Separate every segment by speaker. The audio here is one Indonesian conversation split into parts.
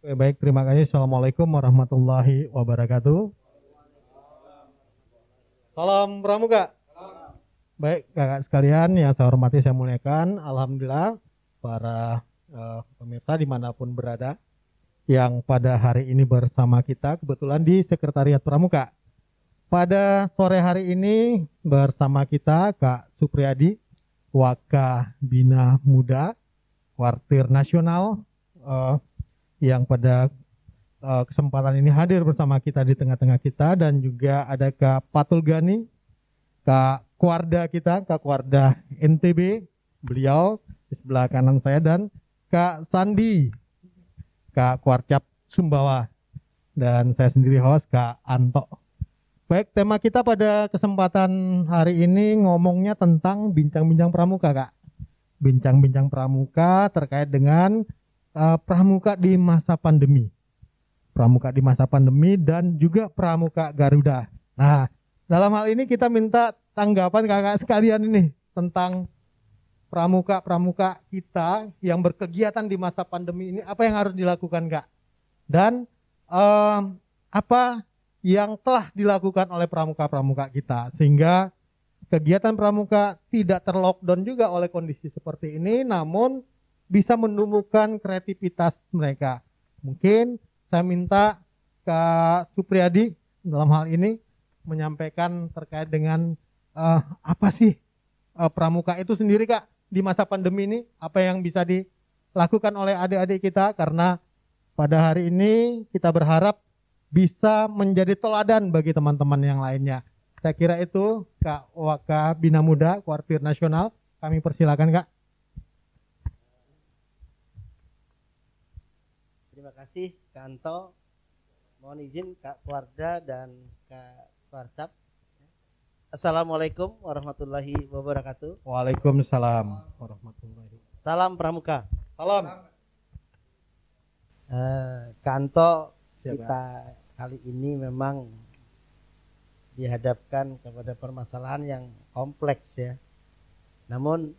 Speaker 1: Oke, baik, terima kasih. Assalamualaikum warahmatullahi wabarakatuh. Salam Pramuka. Baik, kakak sekalian yang saya hormati, saya muliakan. Alhamdulillah, para pemirsa dimanapun berada, yang pada hari ini bersama kita, kebetulan di Sekretariat Pramuka. Pada sore hari ini bersama kita Kak Supriyadi, Waka Bina Muda, Kuartir Nasional, yang pada kesempatan ini hadir bersama kita di tengah-tengah kita, dan juga ada Kak Patul Gani, Kak Kuarda kita, Kak Kuarda NTB, beliau di sebelah kanan saya, dan Kak Sandi, Kak Kuarcap Sumbawa, dan saya sendiri host Kak Anto. Baik, tema kita pada kesempatan hari ini ngomongnya tentang bincang-bincang pramuka, Kak. Bincang-bincang pramuka terkait dengan pramuka di masa pandemi. Pramuka di masa pandemi dan juga pramuka Garuda. Nah, dalam hal ini kita minta tanggapan kakak sekalian ini tentang pramuka-pramuka kita yang berkegiatan di masa pandemi ini, apa yang harus dilakukan, Kak? Dan apa yang telah dilakukan oleh pramuka-pramuka kita sehingga kegiatan pramuka tidak terlockdown juga oleh kondisi seperti ini, namun bisa menumbuhkan kreativitas mereka. Mungkin saya minta Kak Supriyadi dalam hal ini menyampaikan terkait dengan apa sih pramuka itu sendiri, Kak, di masa pandemi ini, apa yang bisa dilakukan oleh adik-adik kita, karena pada hari ini kita berharap bisa menjadi teladan bagi teman-teman yang lainnya. Saya kira itu Kak Waka Bina Muda, Kuartir Nasional, kami persilakan, Kak.
Speaker 2: Terima kasih Kak Anto. Mohon izin Kak Kuarda dan Kak Kuarcap. Assalamualaikum warahmatullahi wabarakatuh.
Speaker 1: Waalaikumsalam warahmatullahi wabarakatuh.
Speaker 2: Salam Pramuka.
Speaker 1: Salam.
Speaker 2: Kak Anto,
Speaker 1: Siap,
Speaker 2: kita kali ini memang dihadapkan kepada permasalahan yang kompleks ya. Namun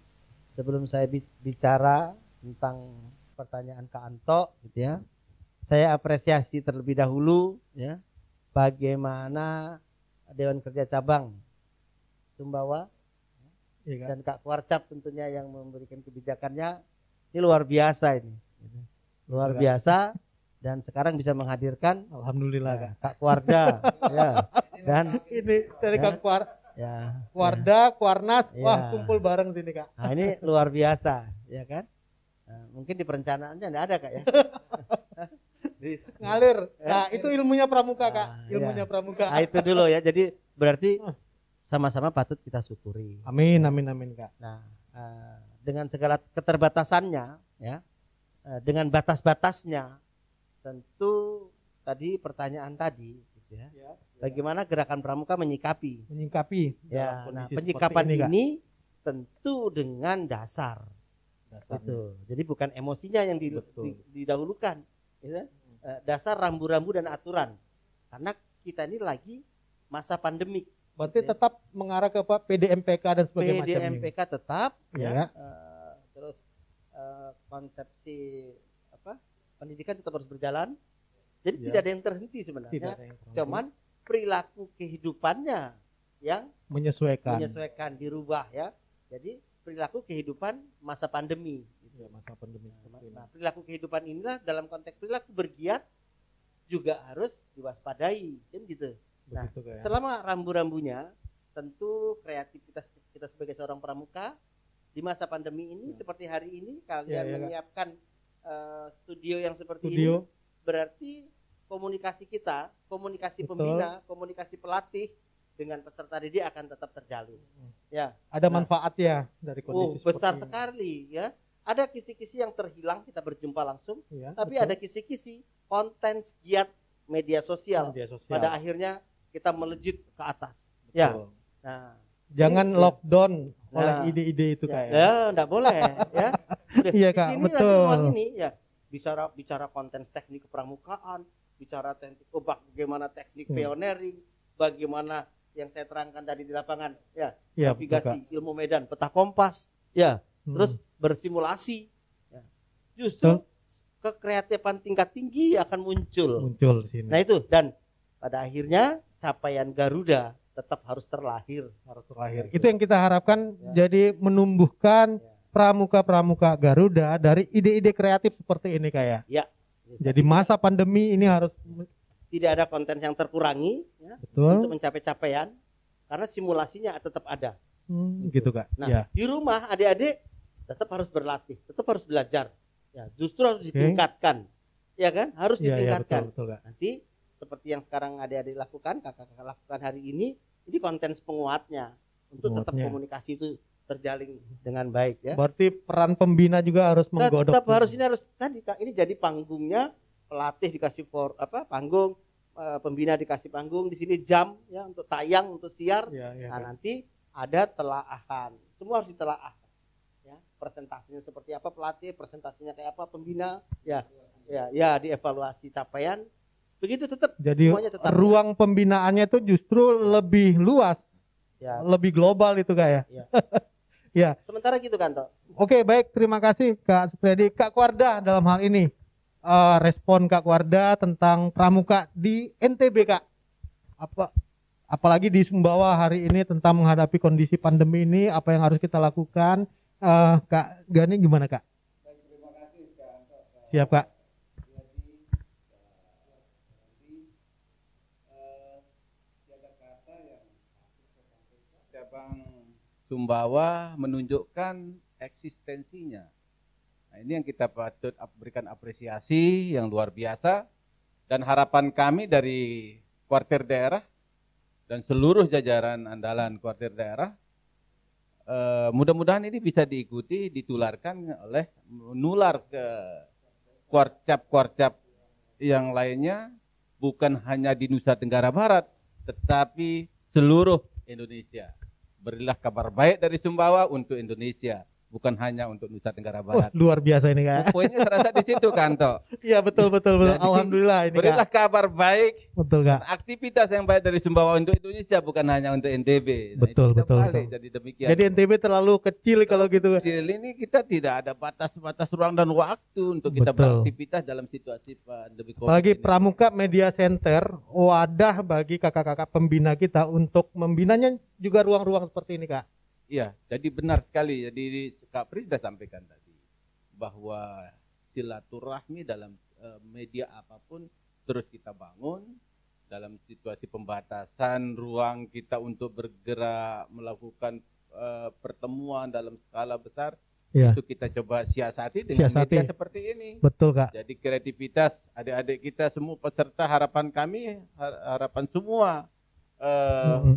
Speaker 2: sebelum saya bicara tentang pertanyaan Kak Anto gitu ya, saya apresiasi terlebih dahulu ya bagaimana Dewan Kerja Cabang Sumbawa dan Kak Kuarcap tentunya yang memberikan kebijakannya. Ini luar biasa ini, luar biasa, dan sekarang bisa menghadirkan
Speaker 1: Alhamdulillah, Kak.
Speaker 2: Kak Kuarda ya, dan
Speaker 1: Ini dari Kak
Speaker 2: ya,
Speaker 1: Kuarda, Kuarnas,
Speaker 2: ya.
Speaker 1: wah kumpul bareng sini, Kak.
Speaker 2: Nah ini luar biasa ya kan. Nah, mungkin di perencanaannya enggak ada Kak ya.
Speaker 1: Ngalir. Nah, itu ilmunya pramuka, Kak.
Speaker 2: Nah,
Speaker 1: Ilmunya
Speaker 2: ya.
Speaker 1: pramuka.
Speaker 2: Nah itu dulu ya. Jadi berarti sama-sama patut kita syukuri.
Speaker 1: Amin, amin, amin, Kak.
Speaker 2: Nah, dengan segala keterbatasannya ya, dengan batas-batasnya, tentu tadi pertanyaan tadi gitu ya. Bagaimana gerakan pramuka menyikapi ya. Nah, penyikapan ini tentu dengan dasar. Gitu. Jadi bukan emosinya yang didahulukan gitu. Dasar rambu-rambu dan aturan, karena kita ini lagi masa pandemik.
Speaker 1: Berarti ya, tetap mengarah ke PDMPK dan sebagainya.
Speaker 2: PDMPK tetap ya. Terus konsepsi pendidikan tetap harus berjalan. Jadi tidak ada yang terhenti sebenarnya. Cuman perilaku kehidupannya yang menyesuaikan dirubah ya. Jadi perilaku kehidupan masa pandemi.
Speaker 1: Masa pandemi.
Speaker 2: Nah, perilaku kehidupan inilah dalam konteks perilaku bergiat juga harus diwaspadai, kan gitu. Nah, selama rambu-rambunya, tentu kreativitas kita sebagai seorang pramuka di masa pandemi ini seperti hari ini kalian menyiapkan studio yang seperti ini, berarti komunikasi kita, komunikasi pembina, komunikasi pelatih dengan peserta didik akan tetap terjalin. Ya,
Speaker 1: ada manfaatnya dari kondisi
Speaker 2: besar sekali ya. Ada kisi-kisi yang terhilang kita berjumpa langsung, tapi ada kisi-kisi konten giat media sosial. Pada akhirnya kita melejit ke atas. Betul. Ya. Nah,
Speaker 1: jangan lockdown oleh ide-ide itu, Kak.
Speaker 2: Ya, enggak boleh ya.
Speaker 1: Iya, Kak, betul.
Speaker 2: Ini ya bicara konten teknik kepramukaan, bicara teknik bagaimana teknik pioneering, bagaimana yang saya terangkan tadi di lapangan ya, navigasi, ilmu medan, peta kompas ya, terus bersimulasi ya. Justru kekreatifan tingkat tinggi akan muncul.
Speaker 1: Muncul di sini.
Speaker 2: Nah itu, dan pada akhirnya capaian Garuda tetap harus terlahir.
Speaker 1: Harus terlahir. Itu yang kita harapkan, jadi menumbuhkan pramuka-pramuka Garuda dari ide-ide kreatif seperti ini kayak.
Speaker 2: Ya.
Speaker 1: Jadi masa pandemi ini harus
Speaker 2: tidak ada konten yang terkurangi ya,
Speaker 1: betul
Speaker 2: untuk mencapai capaian, karena simulasinya tetap ada.
Speaker 1: Gitu Kak.
Speaker 2: Nah,
Speaker 1: ya.
Speaker 2: di rumah adik-adik tetap harus berlatih, tetap harus belajar. Ya, justru harus ditingkatkan. Ya kan? Harus ditingkatkan.
Speaker 1: Betul, Kak.
Speaker 2: Nanti seperti yang sekarang adik-adik lakukan, kakak-kakak lakukan hari ini konten penguatnya untuk tetap komunikasi itu terjalin dengan baik ya.
Speaker 1: Berarti peran pembina juga harus menggodok.
Speaker 2: Tetap harus tadi Kak, ini jadi panggungnya, pelatih dikasih panggung, pembina dikasih panggung, di sini jam ya untuk tayang, untuk siar. Nah, nanti ada telaahan. Semua harus ditelaah. Ya, presentasinya seperti apa pelatih, presentasinya kayak apa pembina, ya dievaluasi capaian. Begitu tetap.
Speaker 1: Jadi ruang pembinaannya itu justru lebih luas, ya, lebih global itu Kak ya. Ya.
Speaker 2: Sementara gitu kan Toh.
Speaker 1: Oke, baik, terima kasih Kak Supriyadi. Kak Kuarda dalam hal ini respon Kak Kuarda tentang pramuka di NTB Kak. Apalagi di Sumbawa hari ini tentang menghadapi kondisi pandemi ini, apa yang harus kita lakukan? Kak Gani gimana Kak?
Speaker 3: Terima kasih Kak.
Speaker 1: Siap Kak.
Speaker 3: Cabang Sumbawa menunjukkan eksistensinya. Nah, ini yang kita patut berikan apresiasi yang luar biasa, dan harapan kami dari kuartir daerah dan seluruh jajaran andalan kuartir daerah, mudah-mudahan ini bisa diikuti, ditularkan menular ke kuarcap-kuarcap yang lainnya, bukan hanya di Nusa Tenggara Barat, tetapi seluruh Indonesia. Berilah kabar baik dari Sumbawa untuk Indonesia, bukan hanya untuk Nusa Tenggara Barat.
Speaker 1: Luar biasa ini Kak.
Speaker 3: Poinnya serasa di situ kan Toh.
Speaker 1: Iya betul. Alhamdulillah ini
Speaker 3: berilah
Speaker 1: Kak.
Speaker 3: kabar baik.
Speaker 1: Betul Kak.
Speaker 3: Aktivitas yang baik dari Sumbawa untuk Indonesia, bukan hanya untuk NTB.
Speaker 1: Betul.
Speaker 3: Jadi demikian.
Speaker 1: Jadi NTB terlalu kecil kalau gitu.
Speaker 3: Kecil ini kita tidak ada batas ruang dan waktu untuk kita beraktivitas dalam situasi pandemi COVID.
Speaker 1: Apalagi Pramuka Media Center, wadah bagi kakak-kakak pembina kita untuk membinanya juga ruang-ruang seperti ini Kak.
Speaker 3: Iya, jadi benar sekali. Jadi Kak Pri sudah sampaikan tadi bahwa silaturahmi dalam media apapun terus kita bangun dalam situasi pembatasan ruang kita untuk bergerak melakukan pertemuan dalam skala besar. Ya. Itu kita coba siasati dengan media seperti ini.
Speaker 1: Betul Kak.
Speaker 3: Jadi kreativitas adik-adik kita semua peserta, harapan kami, harapan semua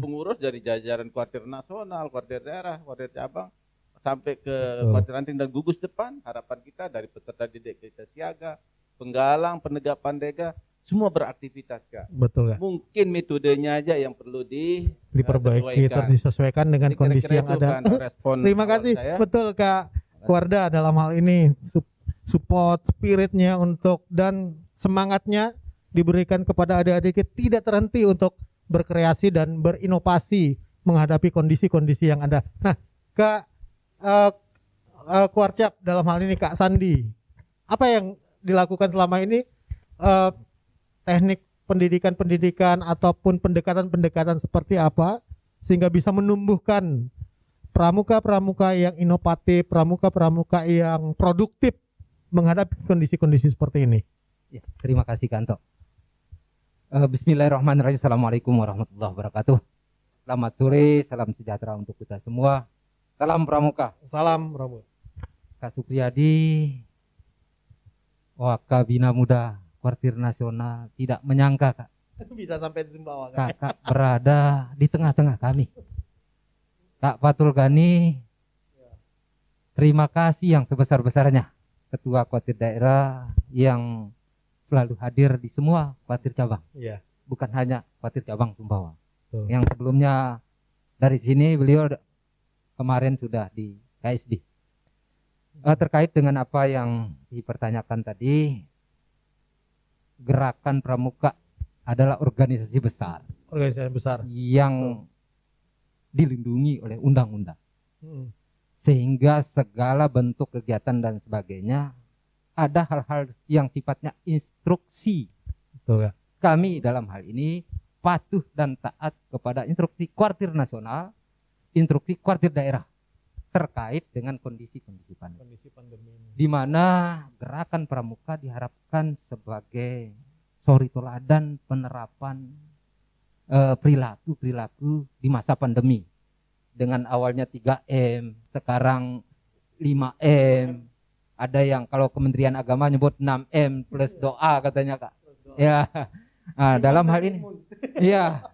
Speaker 3: pengurus dari jajaran kuartir nasional, kuartir daerah, kuartir cabang sampai ke kuartir ranting dan gugus depan, harapan kita dari peserta didik kita siaga, penggalang, penegak pandega, semua beraktivitas Kak.
Speaker 1: Betul Kak.
Speaker 3: Mungkin metodenya aja yang perlu
Speaker 1: diperbaiki, disesuaikan dengan kondisi yang ada. Terima kasih. Saya. Betul Kak Kuarda dalam hal ini support spiritnya untuk dan semangatnya diberikan kepada adik-adik tidak terhenti untuk berkreasi dan berinovasi menghadapi kondisi-kondisi yang ada. Nah, Kak Kuarcap dalam hal ini Kak Sandi, apa yang dilakukan selama ini, teknik pendidikan ataupun pendekatan-pendekatan seperti apa sehingga bisa menumbuhkan pramuka-pramuka yang inovatif, pramuka-pramuka yang produktif menghadapi kondisi-kondisi seperti ini?
Speaker 4: Ya, terima kasih Kanto. Bismillahirrahmanirrahim. Assalamualaikum warahmatullahi wabarakatuh. Selamat sore, salam sejahtera untuk kita semua. Salam pramuka.
Speaker 1: Salam pramuka.
Speaker 4: Kak Supriyadi, Wakabina Muda Kuartir Nasional, tidak menyangka Kak
Speaker 1: bisa sampai di Sumbawa
Speaker 4: Kakak berada di tengah-tengah kami. Kak Fatul Gani, terima kasih yang sebesar-besarnya, Ketua Kuartir Daerah yang selalu hadir di semua kuartir cabang, bukan hanya kuartir cabang Sumbawa. Yang sebelumnya dari sini beliau kemarin sudah di KSD. Terkait dengan apa yang dipertanyakan tadi, Gerakan Pramuka adalah organisasi besar, yang dilindungi oleh undang-undang, sehingga segala bentuk kegiatan dan sebagainya ada hal-hal yang sifatnya instruksi.
Speaker 1: Betul Kak.
Speaker 4: Kami dalam hal ini patuh dan taat kepada instruksi Kuartir Nasional, instruksi Kuartir Daerah terkait dengan kondisi-kondisi pandemi.
Speaker 1: Kondisi pandemi ini.
Speaker 4: Di mana gerakan pramuka diharapkan sebagai suri teladan penerapan perilaku di masa pandemi. Dengan awalnya 3M, sekarang 5M. Ada yang kalau Kementerian Agama nyebut 6M plus doa katanya Kak. Ya. Nah, dalam hal ini iya.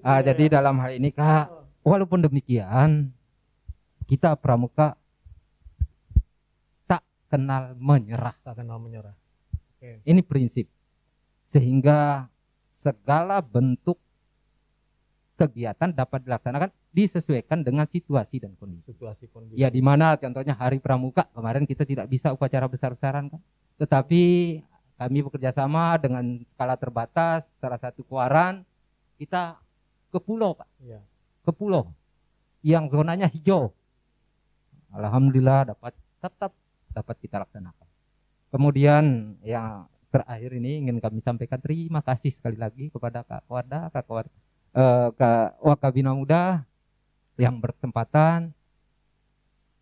Speaker 4: Jadi dalam hal ini Kak, walaupun demikian kita pramuka tak kenal menyerah.
Speaker 1: Tak kenal menyerah. Oke.
Speaker 4: Ini prinsip. Sehingga segala bentuk kegiatan dapat dilaksanakan disesuaikan dengan situasi dan kondisi.
Speaker 1: Situasi kondisi.
Speaker 4: Ya di mana contohnya Hari Pramuka kemarin kita tidak bisa upacara besar-besaran kan. Tetapi kami bekerja sama dengan skala terbatas, salah satu Kuaran kita ke pulau Pak.
Speaker 1: Iya.
Speaker 4: Ke pulau yang zonanya hijau. Alhamdulillah tetap dapat kita laksanakan. Kemudian yang terakhir ini ingin kami sampaikan terima kasih sekali lagi kepada Kak Warda, Kak Wakabina Muda yang berkesempatan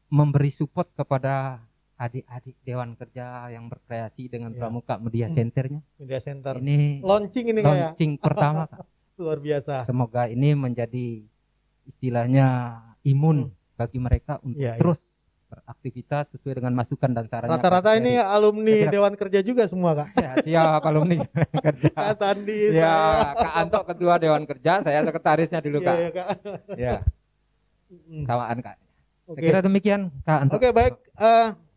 Speaker 4: memberi support kepada adik-adik Dewan Kerja yang berkreasi dengan
Speaker 1: Ya.
Speaker 4: Pramuka Media Centernya.
Speaker 1: Media Center.
Speaker 4: Ini
Speaker 1: Launching ini Kak ya.
Speaker 4: launching pertama Kak.
Speaker 1: Luar biasa.
Speaker 4: Semoga ini menjadi istilahnya imun bagi mereka untuk
Speaker 1: Ya,
Speaker 4: terus beraktivitas sesuai dengan masukan dan sarannya.
Speaker 1: Rata-rata
Speaker 4: Pak
Speaker 1: ini
Speaker 4: Ferry.
Speaker 1: alumni
Speaker 4: Kira-kira-
Speaker 1: Dewan Kerja juga semua Kak.
Speaker 4: Ya, siap alumni kerja.
Speaker 1: Kak Sandi.
Speaker 4: Ya, Kak Anto ketua Dewan Kerja, saya sekretarisnya dulu
Speaker 1: Iya,
Speaker 4: Kak.
Speaker 1: ya, Kak.
Speaker 4: Ya,
Speaker 1: Mm.
Speaker 4: samaan Kak.
Speaker 1: Oke.
Speaker 4: Saya kira demikian Kak Anto.
Speaker 1: Oke, baik.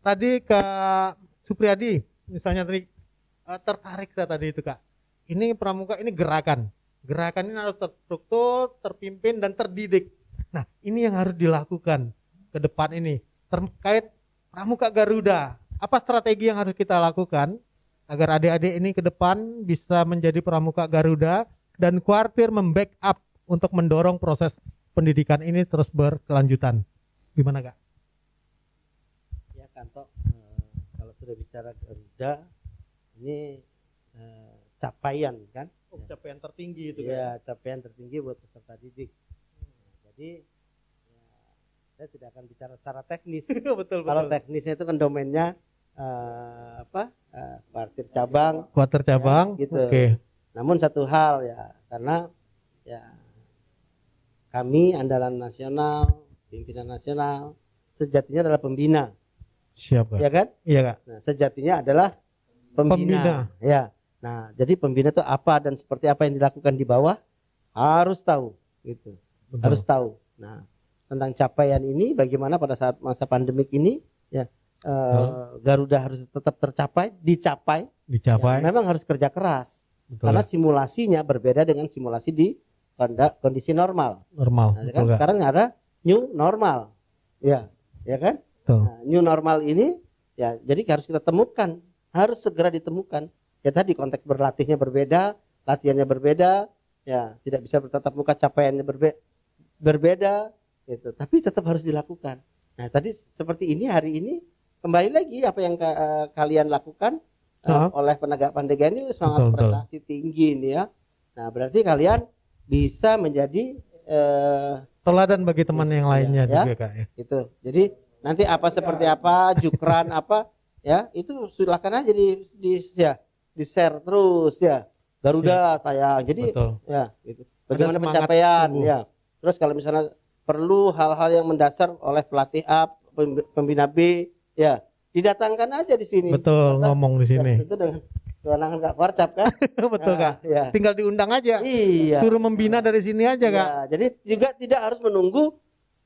Speaker 1: Tadi Kak Supriyadi misalnya tadi tertarik saya tadi itu Kak. Ini pramuka ini gerakan. Gerakan ini harus terstruktur, terpimpin dan terdidik. Nah, ini yang harus dilakukan ke depan ini terkait Pramuka Garuda. Apa strategi yang harus kita lakukan agar adik-adik ini ke depan bisa menjadi Pramuka Garuda dan Kuartir membackup untuk mendorong proses pendidikan ini terus berkelanjutan. Gimana Kak?
Speaker 2: Ya Kanto, kalau sudah bicara Garuda ini capaian kan?
Speaker 1: Capaian tertinggi itu
Speaker 2: Ya, capaian tertinggi buat peserta didik. Jadi ya, saya tidak akan bicara secara teknis.
Speaker 1: betul
Speaker 2: Kalau teknisnya itu kan domainnya Kuartir cabang.
Speaker 1: Kuartir cabang.
Speaker 2: Ya, gitu.
Speaker 1: Oke.
Speaker 2: Namun satu hal ya, karena ya kami andalan nasional, pimpinan nasional sejatinya adalah pembina,
Speaker 1: Siap Kak.
Speaker 2: ya kan?
Speaker 1: Iya Kak.
Speaker 2: Nah, sejatinya adalah pembina. Ya. Nah, jadi pembina itu apa dan seperti apa yang dilakukan di bawah harus tahu, gitu.
Speaker 1: Betul.
Speaker 2: Harus tahu. Nah, tentang capaian ini bagaimana pada saat masa pandemik ini ya Garuda harus tetap dicapai.
Speaker 1: Dicapai.
Speaker 2: Ya, memang harus kerja keras.
Speaker 1: Betul.
Speaker 2: Karena simulasinya berbeda dengan simulasi di kondisi normal.
Speaker 1: Normal.
Speaker 2: Nah,
Speaker 1: Betul
Speaker 2: kan
Speaker 1: Kak.
Speaker 2: sekarang ada new normal. Ya, ya kan?
Speaker 1: Betul.
Speaker 2: Nah, new normal ini ya jadi harus kita temukan, harus segera ditemukan. Ya tadi konteks berlatihnya berbeda, latihannya berbeda, ya tidak bisa bertatap muka, capaiannya berbeda gitu. Tapi tetap harus dilakukan. Nah, tadi seperti ini hari ini kembali lagi apa yang kalian lakukan oleh penegak pandega ini sangat
Speaker 1: Betul.
Speaker 2: prestasi tinggi ini ya. Nah, berarti kalian bisa menjadi
Speaker 1: Teladan bagi teman yang lainnya
Speaker 2: ya.
Speaker 1: juga Kak ya.
Speaker 2: itu. Jadi nanti apa seperti apa, jukran apa ya, itu silakan aja di share terus ya. Garuda sayang. Jadi
Speaker 1: Betul.
Speaker 2: ya gitu. Bagaimana
Speaker 1: semangat
Speaker 2: pencapaian
Speaker 1: tumbuh.
Speaker 2: ya. Terus kalau misalnya perlu hal-hal yang mendasar oleh pelatih A, pembina B ya, didatangkan aja di sini.
Speaker 1: Betul, ngomong di sini.
Speaker 2: Ya, itu dengan kewenangan Kak Warcap kan.
Speaker 1: Betul
Speaker 2: Nah,
Speaker 1: Kak.
Speaker 2: ya.
Speaker 1: Tinggal diundang aja.
Speaker 2: Iya.
Speaker 1: Suruh membina dari sini aja Kak.
Speaker 2: Ya, jadi juga tidak harus menunggu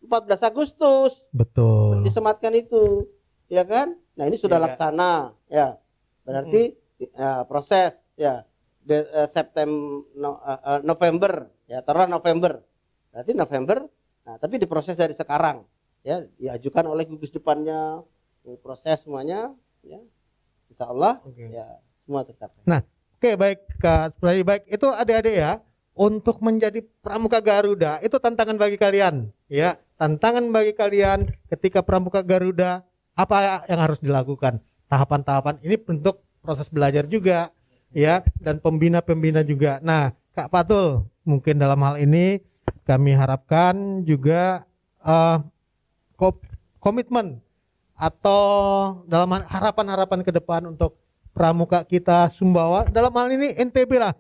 Speaker 2: 14 Agustus
Speaker 1: Betul.
Speaker 2: disematkan itu, ya kan? Nah ini sudah
Speaker 1: Iya, Kak.
Speaker 2: laksana, ya. Berarti proses, ya. November, ya. Taruhlah November. Berarti November. Nah tapi diproses dari sekarang, ya. Diajukan oleh gugus depannya, proses semuanya, ya. Insya Allah,
Speaker 1: Oke.
Speaker 2: ya semua tercapai.
Speaker 1: Oke, baik Kak Supriyadi. Baik, itu adik-adik ya. Untuk menjadi Pramuka Garuda itu tantangan bagi kalian, ya. Tantangan bagi kalian ketika Pramuka Garuda apa yang harus dilakukan? tahapan-tahapan ini bentuk proses belajar juga ya, dan pembina-pembina juga. Nah, Kak Fatul, mungkin dalam hal ini kami harapkan juga komitmen atau dalam harapan-harapan ke depan untuk pramuka kita Sumbawa, dalam hal ini NTB lah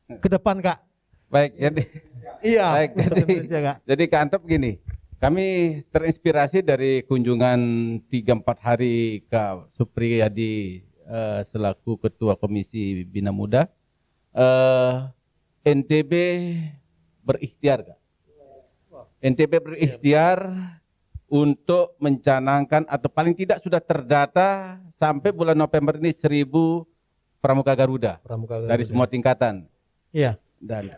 Speaker 1: ke depan, Kak.
Speaker 3: Baik, jadi
Speaker 1: Iya.
Speaker 3: baik, jadi Kak Antop gini, kami terinspirasi dari kunjungan 3-4 hari Kak Supriyadi selaku Ketua Komisi Bina Muda. NTB berikhtiar, Kak. NTB berikhtiar untuk mencanangkan atau paling tidak sudah terdata sampai bulan November ini 1.000 pramuka Garuda, dari semua tingkatan.
Speaker 1: Iya.
Speaker 3: Dan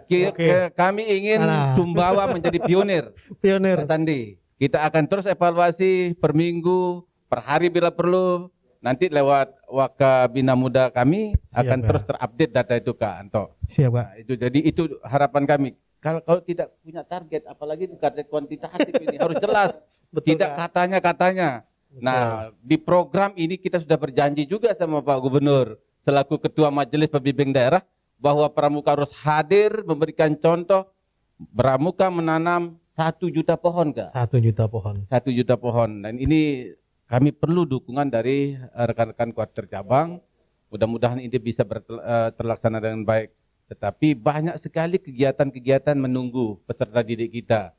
Speaker 3: kami ingin Sumbawa menjadi pionir. Pak Sandi. Kita akan terus evaluasi per minggu, per hari bila perlu. Nanti lewat Wakabina Muda kami akan terus terupdate data itu, Kak Anto.
Speaker 1: Siap, Pak.
Speaker 3: Nah, jadi itu harapan kami. Kalau tidak punya target, apalagi target kuantitatif ini harus jelas.
Speaker 1: Betul,
Speaker 3: tidak katanya. Nah, di program ini kita sudah berjanji juga sama Pak Gubernur selaku Ketua Majelis Pembimbing Daerah bahwa pramuka harus hadir memberikan contoh. Pramuka menanam 1 juta pohon, Kak.
Speaker 1: 1 juta pohon.
Speaker 3: 1 juta pohon. Dan ini kami perlu dukungan dari rekan-rekan kuarter cabang. Mudah-mudahan ini bisa terlaksana dengan baik. Tetapi banyak sekali kegiatan-kegiatan menunggu peserta didik kita.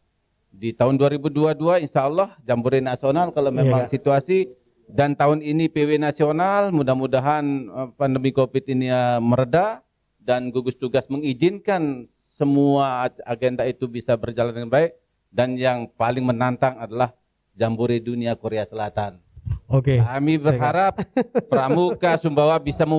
Speaker 3: Di tahun 2022 insya Allah Jambore Nasional kalau memang situasi, dan tahun ini PW Nasional, mudah-mudahan pandemi COVID ini mereda dan gugus tugas mengizinkan semua agenda itu bisa berjalan dengan baik. Dan yang paling menantang adalah Jambore Dunia Korea Selatan.
Speaker 1: Oke.
Speaker 3: Kami berharap pramuka Sumbawa bisa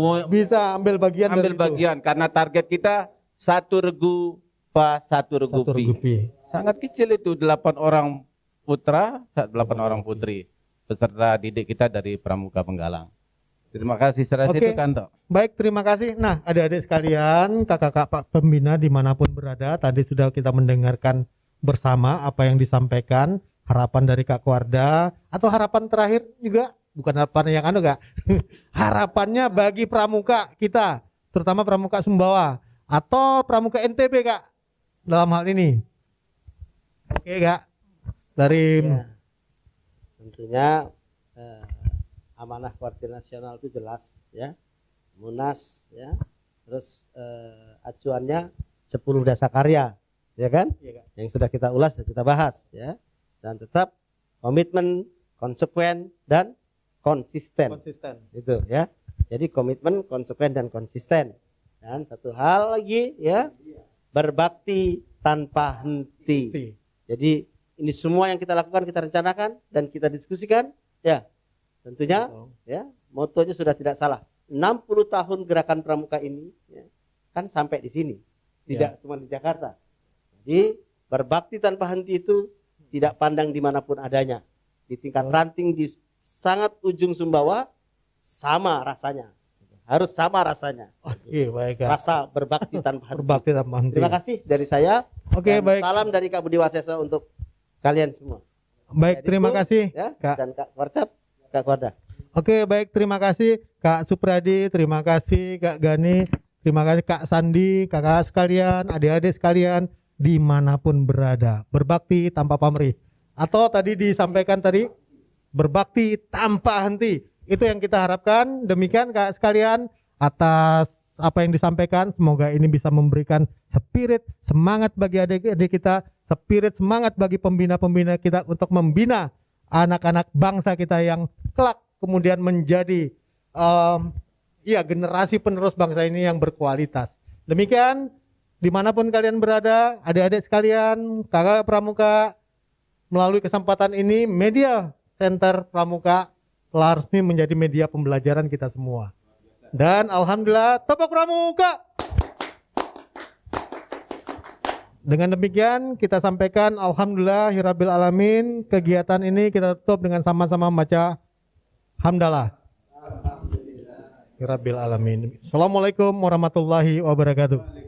Speaker 1: ambil bagian
Speaker 3: karena target kita 1 regu pa 1 regu pi. Sangat kecil itu, 8 orang putra, 8 orang putri peserta didik kita dari Pramuka Penggalang. Terima kasih serasi itu, Kanto.
Speaker 1: Baik, terima kasih. Nah, adik-adik sekalian, kakak-kakak Pak Pembina dimanapun berada, tadi sudah kita mendengarkan bersama apa yang disampaikan. Harapan dari Kak Kuarda atau harapan terakhir juga, bukan harapan yang Kak. Harapannya bagi pramuka kita, terutama pramuka Sumbawa atau pramuka NTB, Kak, dalam hal ini. Oke, Kak. Dari
Speaker 2: tentunya amanah Partai Nasional itu jelas ya. Munas ya. Terus acuannya 10 dasar karya, ya kan?
Speaker 1: Iya, Kak.
Speaker 2: Yang sudah kita ulas, kita bahas ya. Dan tetap komitmen, konsekuen dan konsisten. Itu ya. Jadi komitmen, konsekuen dan konsisten. Dan satu hal lagi ya, berbakti tanpa henti. Jadi ini semua yang kita lakukan, kita rencanakan dan kita diskusikan ya. Tentunya ya, motonya sudah tidak salah. 60 tahun gerakan pramuka ini ya, kan sampai di sini. Tidak cuma di Jakarta. Jadi berbakti tanpa henti itu tidak pandang dimanapun adanya. Di tingkat ranting di sangat ujung Sumbawa sama rasanya. Harus sama rasanya.
Speaker 1: Oke, baik, Kak.
Speaker 2: Rasa berbakti tanpa henti.
Speaker 1: Berbakti tanpa henti.
Speaker 2: Terima kasih dari saya.
Speaker 1: Oke, baik.
Speaker 2: Salam dari Kak Budi Waseso untuk kalian semua.
Speaker 1: Baik, terima kasih,
Speaker 2: ya,
Speaker 1: Kak.
Speaker 2: Dan Kak Warcap, Kak Kuarda.
Speaker 1: Oke, baik, terima kasih Kak Supriyadi, terima kasih Kak Gani, terima kasih Kak Sandi, kakak sekalian, adik-adik sekalian, dimanapun berada, berbakti tanpa pamrih. Atau tadi disampaikan tadi, berbakti tanpa henti. Itu yang kita harapkan. Demikian Kak sekalian, atas apa yang disampaikan, semoga ini bisa memberikan spirit semangat bagi adik-adik kita, spirit semangat bagi pembina-pembina kita untuk membina anak-anak bangsa kita yang kelak kemudian menjadi generasi penerus bangsa ini yang berkualitas. Demikian, dimanapun kalian berada, adik-adik sekalian, kakak pramuka, melalui kesempatan ini, Media Center Pramuka telah resmi menjadi media pembelajaran kita semua. Dan alhamdulillah, tepuk pramuka. Dengan demikian kita sampaikan alhamdulillahirabbil alamin, kegiatan ini kita tutup dengan sama-sama membaca hamdalah. Alhamdulillahirabbil alamin. Assalamualaikum warahmatullahi wabarakatuh.